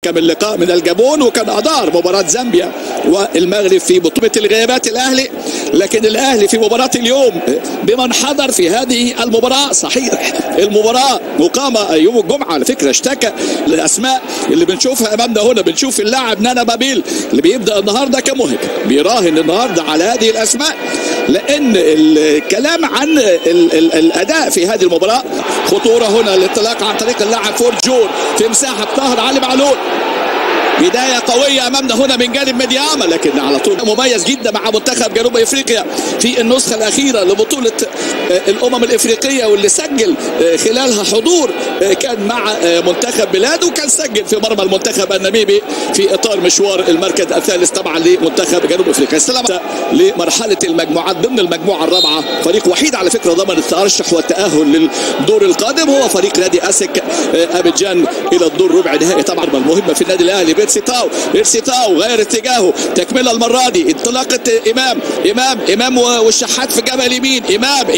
كان اللقاء من الجابون وكان أدار مباراة زامبيا والمغرب في بطولة الغيابات الأهلي، لكن الأهلي في مباراة اليوم بمن حضر في هذه المباراة. صحيح المباراة مقامة يوم الجمعة على فكرة، اشتكى الأسماء اللي بنشوفها أمامنا هنا. بنشوف اللاعب نانا بابيل اللي بيبدأ النهاردة كمهاجم، بيراهن النهاردة على هذه الأسماء لأن الكلام عن الأداء في هذه المباراة. خطورة هنا الانطلاق عن طريق اللاعب فورد جون في مساحة طاهر علي معلول. بداية قوية أمامنا هنا من جانب ميدياما، لكن على طول مميز جدا مع منتخب جنوب أفريقيا في النسخة الأخيرة لبطولة الأمم الأفريقية، واللي سجل خلالها حضور كان مع منتخب بلاده، وكان سجل في مرمى المنتخب الناميبي في إطار مشوار المركز الثالث طبعا لمنتخب جنوب أفريقيا. السلامة لمرحلة المجموعات ضمن المجموعة الرابعة. فريق وحيد على فكرة ضمن الترشح والتأهل للدور القادم هو فريق نادي أسك أبيجان إلى الدور ربع نهائي. طبعا المهمة في النادي الأهلي بيرسي تاو غير اتجاهه، تكمله المره دي، انطلاقه امام والشحات في جبهه اليمين.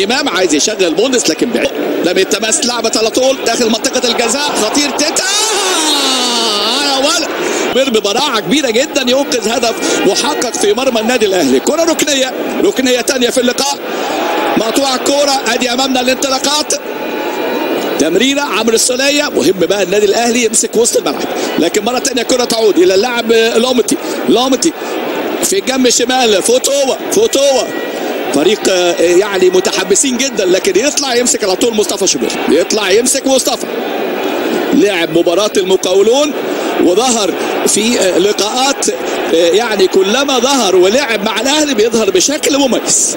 امام عايز يشغل بونس لكن بعيد، لم يتماس لعبه على طول داخل منطقه الجزاء. خطير تيتا ببراعه كبيره جدا ينقذ هدف محقق في مرمى النادي الاهلي. كره ركنيه ثانيه في اللقاء، مقطوعه الكوره. ادي امامنا الانطلاقات، تمريره عمرو السوليه. مهم بقى النادي الاهلي يمسك وسط الملعب، لكن مره ثانيه الكره تعود الى اللاعب لومتي في الجنب الشمال. فوتوا فريق يعني متحمسين جدا، لكن يطلع يمسك على طول مصطفى شوبير. لعب مباراه المقاولون وظهر في لقاءات، يعني كلما ظهر ولعب مع الاهلي بيظهر بشكل مميز.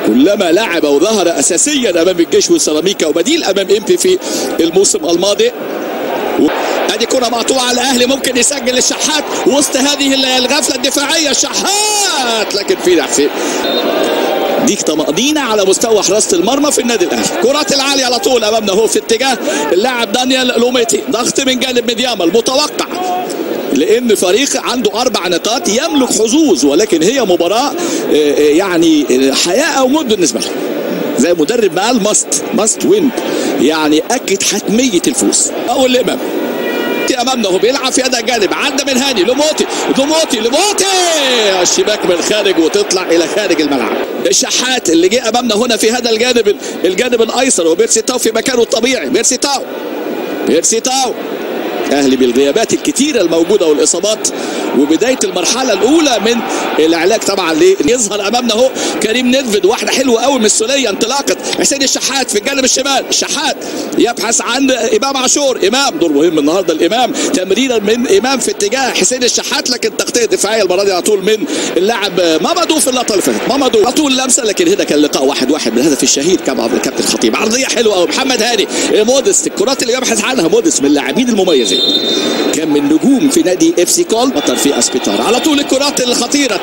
كلما لعب وظهر اساسيا امام الجيش والسيراميكا وبديل امام امبي في الموسم الماضي. ادي كره مقطوعه الاهلي، ممكن يسجل الشحات وسط هذه الغفله الدفاعيه. الشحات لكن في تحفيل، دي طمأنينة على مستوى حراسة المرمى في النادي الاهلي. كرات العالية على طول امامنا هو في اتجاه اللاعب دانيال لوميتي. ضغط من جانب ميدياما المتوقع، لان فريق عنده 4 نقاط يملك حظوظ، ولكن هي مباراة يعني حياة او موت بالنسبة له. زي مدرب ما قال ماست وين، يعني اكد حتمية الفوز. اول الامام امامنا هو بيلعب في هذا الجانب، عدى من هاني لوموتي الشباك من خارج وتطلع الى خارج الملعب. الشحات اللي جه امامنا هنا في هذا الجانب الايسر، وبيرسي تاو في مكانه الطبيعي. بيرسي تاو اهلي بالغيابات الكتيره الموجوده والاصابات، وبدايه المرحله الاولى من العلاج طبعا يظهر امامنا اهو كريم نيدفيد. واحده حلوه قوي من السوليه، انطلاقه حسين الشحات في الجانب الشمال. الشحات يبحث عن امام عاشور. دور مهم النهارده الامام، تمريره من امام في اتجاه حسين الشحات، لكن تغطيه دفاعيه المره دي على طول من اللاعب مامادو في اللقطه اللي فاتت. مامادو على طول لمسه، لكن هنا كان لقاء 1-1 بالهدف الشهيد كما الكابتن الخطيب. عرضيه حلوه قوي محمد هاني مودست، الكرات اللي يبحث عنها مودست من اللاعبين المميزين، كان من نجوم في نادي اف سي كول، بطل في اسبيتار. على طول الكرات الخطيره،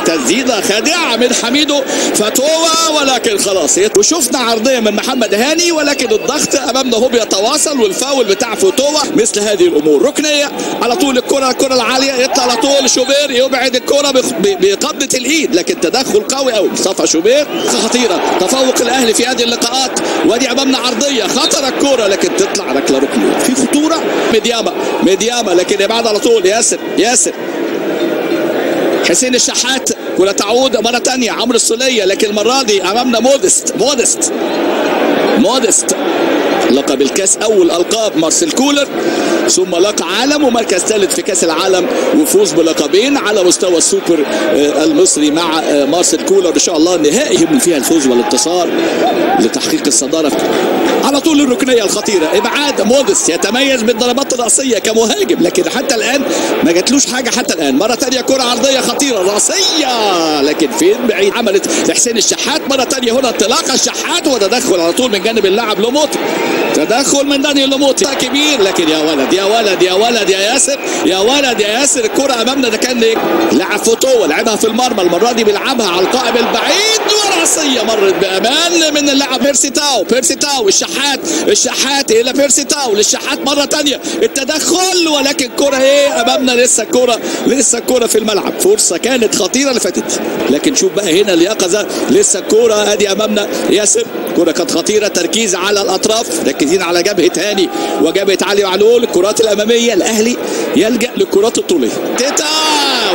تسديده خادعه من حميدو فتوى، ولكن خلاص. وشفنا عرضيه من محمد هاني، ولكن الضغط امامنا هو بيتواصل، والفاول بتاع فتوى. مثل هذه الامور ركنيه على طول الكره العاليه، يطلع على طول شوبير يبعد الكره بقبضه الايد، لكن تدخل قوي قوي مصطفى شوبير. خطيره، تفوق الاهلي في هذه اللقاءات. ودي امامنا عرضيه خطر الكره، لكن تطلع ركله ركنيه. في خطوره ميدياما لكن يبعد على طول ياسر حسين الشحات. كرة تعود مرة ثانية عمرو السولية، لكن المرة دي أمامنا مودست لقب الكاس، أول ألقاب مارسيل كولر، ثم لقب عالم ومركز ثالث في كاس العالم، وفوز بلقبين على مستوى السوبر المصري مع مارسيل كولر. إن شاء الله النهائي يهم فيها الفوز والانتصار لتحقيق الصدارة. على طول الركنية الخطيرة، إبعاد مودست يتميز بالضربات الرأسية كمهاجم، لكن حتى الآن ما جاتلوش حاجة حتى الآن. مرة ثانية كرة عرضية خطيرة رأسية، لكن فين بعيد، عملت لحسين الشحات. مرة ثانية هنا انطلاقة الشحات وتدخل على طول من جانب اللاعب لوموتي، تدخل من دانيال لوموتي كبير، لكن يا ولد يا ياسر الكرة أمامنا. ده كان لاعب فوتو لعبها في المرمى، المرة دي بيلعبها على القائم البعيد ورأسية مرت بأمان من اللاعب بيرسي تاو. الشحات الى بيرسي تاو للشحات مرة تانية، التدخل، ولكن كرة امامنا. لسه الكرة في الملعب. فرصة كانت خطيرة اللي فاتت، لكن شوف بقى هنا اليقظة. لسه الكرة ادي امامنا كرة كانت خطيرة، تركيز على الأطراف، مركزين على جبهة هاني وجبهة علي معلول. الكرات الأمامية الأهلي يلجأ للكرات الطولية. تيتا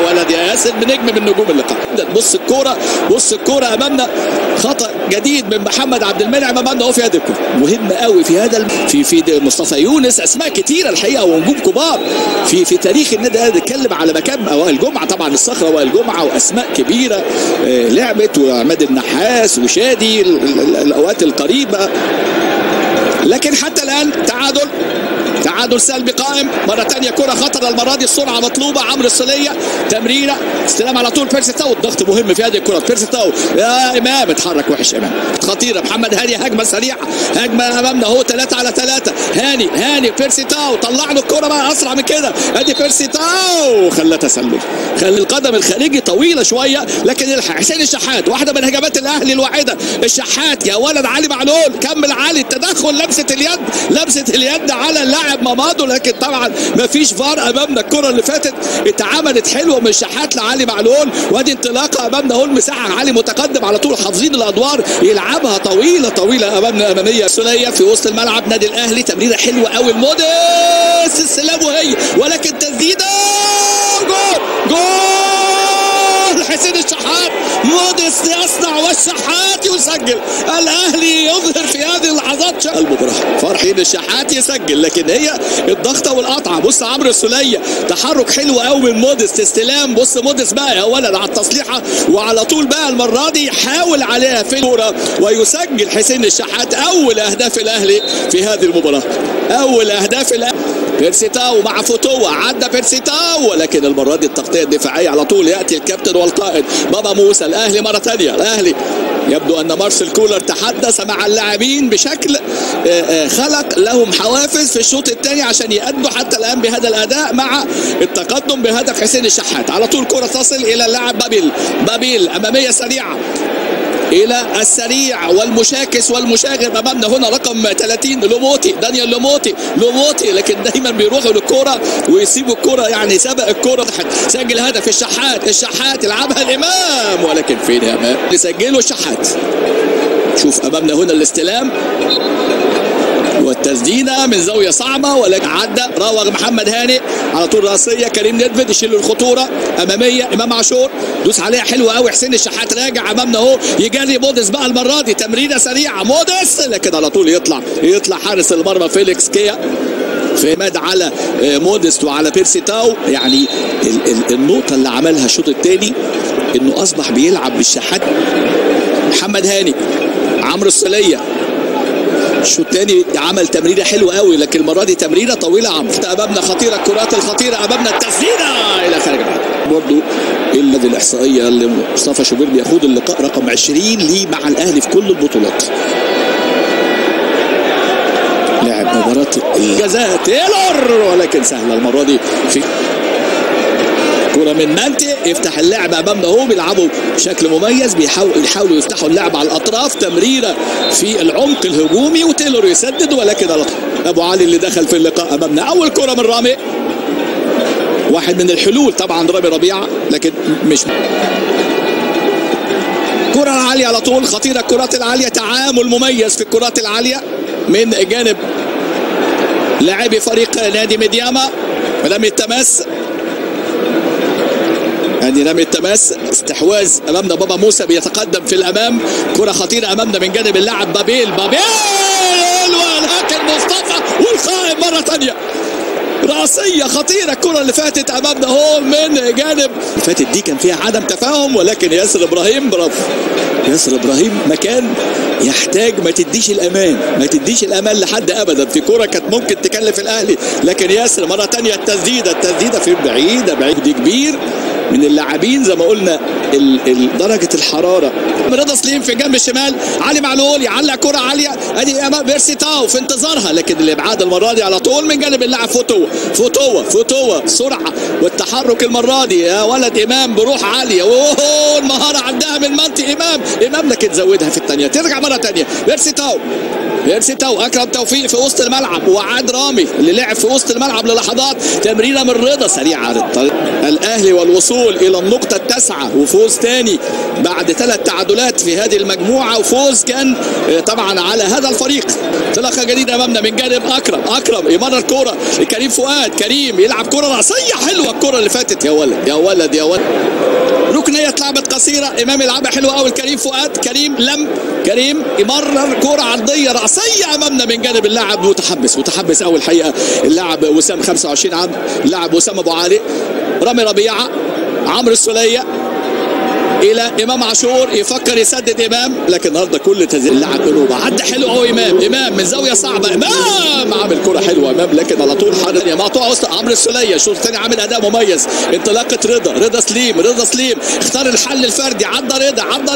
ولد يا ياسر بنجم من نجوم اللقاء. بص الكرة، بص الكرة أمامنا، خطأ جديد من محمد عبد المنعم أمامنا أهو في هذه الكرة، مهم قوي في هذا في مصطفى يونس. أسماء كتيرة الحقيقة ونجوم كبار في تاريخ النادي الأهلي. نتكلم على مكان وائل جمعة، طبعا الصخرة وائل جمعة وأسماء كبيرة لعبت، وعماد النحاس وشادي الأوقات القريبة. لكن حتى الآن تعادل سلبي قائم. مرة تانية كرة خطرة المرة دي، السرعة مطلوبة. عمرو السولية تمريرة، استلام على طول بيرسي تاو. الضغط مهم في هذه الكرة. بيرسي تاو يا إمام اتحرك وحش. إمام خطيرة. محمد هاني هجمة سريعة، هجمة أمامنا اهو 3 على 3. هاني بيرسي تاو طلع له الكرة بقى أسرع من كده. أدي بيرسي تاو خلى تسلل، خلي القدم الخارجي طويلة شوية لكن يلحق. حسين الشحات واحدة من هجمات الأهلي الواحدة. الشحات يا ولد علي معلول، كمل علي التدخل، لمسة اليد على اللاعب مامادو، لكن طبعا ما فيش فار امامنا. الكره اللي فاتت اتعملت حلوه من الشحات لعلي معلول، وادي انطلاقه امامنا اهو المساحه. علي متقدم على طول، حافظين الادوار، يلعبها طويله امامنا اماميه. سوليه في وسط الملعب نادي الاهلي، تمريره حلوه قوي الموديس، السلام وهي، ولكن تسديده جول حسين الشحات. موديس يصنع والشحات يسجل. الاهلي يظهر في هذه اللحظات المباراه. فرحين الشحات يسجل، لكن هي الضغطه والقطعه. بص عمرو السوليه تحرك حلو قوي من موديس، استلام. بص موديس بقى يا ولد على التصليحه، وعلى طول بقى المره دي يحاول عليها في الكوره ويسجل حسين الشحات اول اهداف الاهلي في هذه المباراه. اول اهداف الاهلي. بيرسي تاو مع فتوة، عدى بيرسي تاو، ولكن المرة دي التغطية الدفاعية على طول. يأتي الكابتن والقائد بابا موسى. الأهلي مرة ثانية، الأهلي يبدو أن مارسيل كولر تحدث مع اللاعبين بشكل خلق لهم حوافز في الشوط الثاني عشان يأدوا حتى الآن بهذا الأداء مع التقدم بهدف حسين الشحات. على طول كرة تصل إلى اللاعب بابيل أمامية سريعة الى السريع والمشاكس والمشاغب. امامنا هنا رقم 30 لوموتي، دانيال لوموتي، لكن دايما بيروحوا للكره ويسيبوا الكره، يعني سبق الكره. سجل هدف الشحات يلعبها الامام، ولكن فين يا امام اللي سجله الشحات. شوف امامنا هنا الاستلام والتسديده من زاويه صعبه، ولكن عدى راوغ محمد هاني على طول راسيه. كريم ندفد يشيل الخطوره اماميه. امام عاشور دوس عليها حلوه قوي. حسين الشحات راجع امامنا اهو، يجري موديس بقى المره دي، تمريره سريعه موديس، لكن على طول يطلع حارس المرمى فيليكس كيا في ماد على موديس وعلى بيرسي تاو. يعني النقطه اللي عملها الشوط الثاني انه اصبح بيلعب بالشحات. محمد هاني، عمرو السوليه الشوط الثاني عمل تمريره حلوه قوي، لكن المره دي تمريره طويله. عمرو امامنا خطيره، الكرات الخطيره امامنا، التسديده الى خارج الملعب. برضه هذه الاحصائيه اللي مصطفى شوبير بياخد اللقاء رقم 20 ليه مع الاهلي في كل البطولات. لعب مباراه الجزاء تيلور، ولكن سهله المره دي. في كرة من مانتي يفتح اللعب امامنا اهو، بيلعبوا بشكل مميز، بيحاولوا يفتحوا اللعب على الاطراف. تمريره في العمق الهجومي وتيلور يسدد، ولكن ابو علي اللي دخل في اللقاء امامنا. اول كرة من رامي، واحد من الحلول طبعا رامي ربيعه، لكن مش كرة عالية على طول. خطيرة الكرات العالية، تعامل مميز في الكرات العالية من جانب لاعبي فريق نادي ميدياما. رمي التماس، ادي رمي التماس، استحواذ امامنا. بابا موسى بيتقدم في الامام، كرة خطيرة امامنا من جانب اللاعب بابيل، ولكن مصطفى والقائم مرة ثانية رأسية خطيرة. الكرة اللي فاتت امامنا هو من جانب فاتت دي كان فيها عدم تفاهم، ولكن ياسر ابراهيم برافو. ياسر ابراهيم مكان يحتاج ما تديش الامان لحد ابدا. في كرة كانت ممكن تكلف الاهلي، لكن ياسر مرة ثانية التسديدة في بعيد كبير من اللاعبين زي ما قلنا. درجة الحرارة. رضا سليم في الجنب الشمال، علي معلول يعلق كرة عالية، ادي امام بيرسي تاو في انتظارها، لكن الابعاد المرة دي على طول من جانب اللاعب فتوة. سرعة والتحرك المرة دي يا ولد. امام بروح عالية، اوه المهارة عندها من منطقة امام، لكن تزودها في الثانية. ترجع مرة ثانية بيرسي تاو، اكرم توفيق في وسط الملعب، وعاد رامي اللي لعب في وسط الملعب للحظات. تمريرة من رضا سريعة. الاهلي والوصول طول الى النقطه التاسعه وفوز تاني بعد 3 تعادلات في هذه المجموعه، وفوز كان طبعا على هذا الفريق. انطلاقه جديده امامنا من جانب اكرم يمرر كوره لكريم فؤاد، كريم يلعب كوره راسيه حلوه، الكوره اللي فاتت يا ولد يا ولد يا ولد. ركنيه اتلعبت قصيره، امام يلعبها حلوه قوي لكريم فؤاد، كريم يمرر كوره عرضيه راسيه امامنا من جانب اللاعب متحمس قوي الحقيقه اللاعب وسام 25 عام، اللاعب وسام ابو علي. رامي ربيعه، عمرو السوليه الى امام عاشور، يفكر يسدد امام، لكن النهارده كل تسديد اللاعب انوبه عدى حلو قوي. امام من زاويه صعبه، امام عامل كره حلوه امام، لكن على طول حارس مقطوعه وسط. عمرو السوليه الشوط الثاني عامل اداء مميز. انطلاقه رضا سليم اختار الحل الفردي، عدى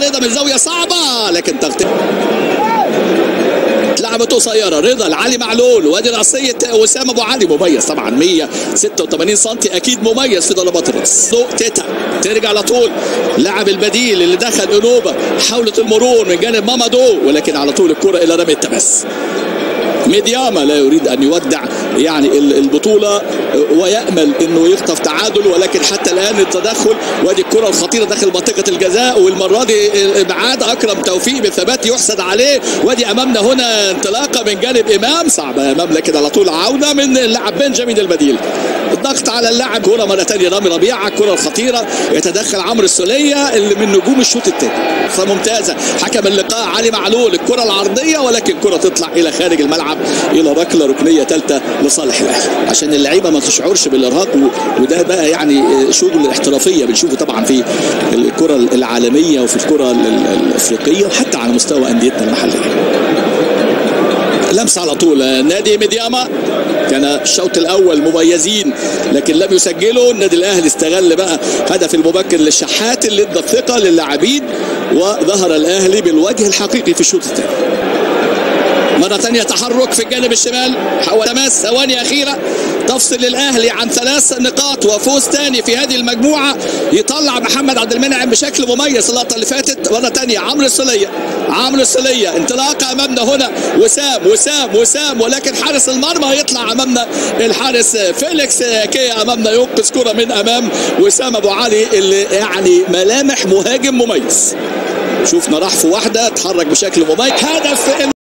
رضا من زاويه صعبه، لكن تغطيه لعبت قصيره. رضا لعلي معلول، وادي راسيه وسام ابو علي مميز طبعا 186 سم، اكيد مميز في ضربات الراس. تيتا ترجع على طول، لاعب البديل اللي دخل انوبه، حاولت المرور من جانب مامادو، ولكن على طول الكره الى رمي التماس. ميدياما لا يريد ان يودع يعني البطوله ويامل انه يخطف تعادل، ولكن حتى الان التدخل، وادي الكره الخطيره داخل منطقه الجزاء، والمره دي ابعاد اكرم توفيق بالثبات يحسد عليه. وادي امامنا هنا انطلاقه من جانب امام صعبه امام، لكن على طول عوده من اللاعب بنجامين البديل. الضغط على اللاعب، كره مره ثانيه رامي ربيعه، الكره الخطيره يتدخل عمرو السوليه اللي من نجوم الشوط الثاني ممتازه. حكم اللقاء علي معلول، الكره العرضيه ولكن كره تطلع الى خارج الملعب الى ركله ثالثه لصالح الاهلي، عشان اللعيبه ما تشعرش بالارهاق، وده بقى يعني شغل الاحترافيه بنشوفه طبعا في الكره العالميه وفي الكره الافريقيه وحتى على مستوى انديتنا المحليه. لمسه على طول نادي ميدياما، كان الشوط الاول مميزين لكن لم يسجلوا. النادي الاهلي استغل بقى هدف المبكر للشحات اللي ادى الثقه للاعبين، وظهر الاهلي بالوجه الحقيقي في الشوط الثاني. مرة ثانية تحرك في الجانب الشمال، حول تماس ثواني أخيرة تفصل الأهلي عن 3 نقاط وفوز ثاني في هذه المجموعة. يطلع محمد عبد المنعم بشكل مميز اللقطة اللي فاتت. مرة ثانية عمرو السولية انطلاقة أمامنا هنا، وسام ولكن حارس المرمى يطلع أمامنا الحارس فيليكس كي أمامنا ينقذ كرة من أمام وسام أبو علي اللي يعني ملامح مهاجم مميز. شوفنا راح في واحدة اتحرك بشكل مميز. هدف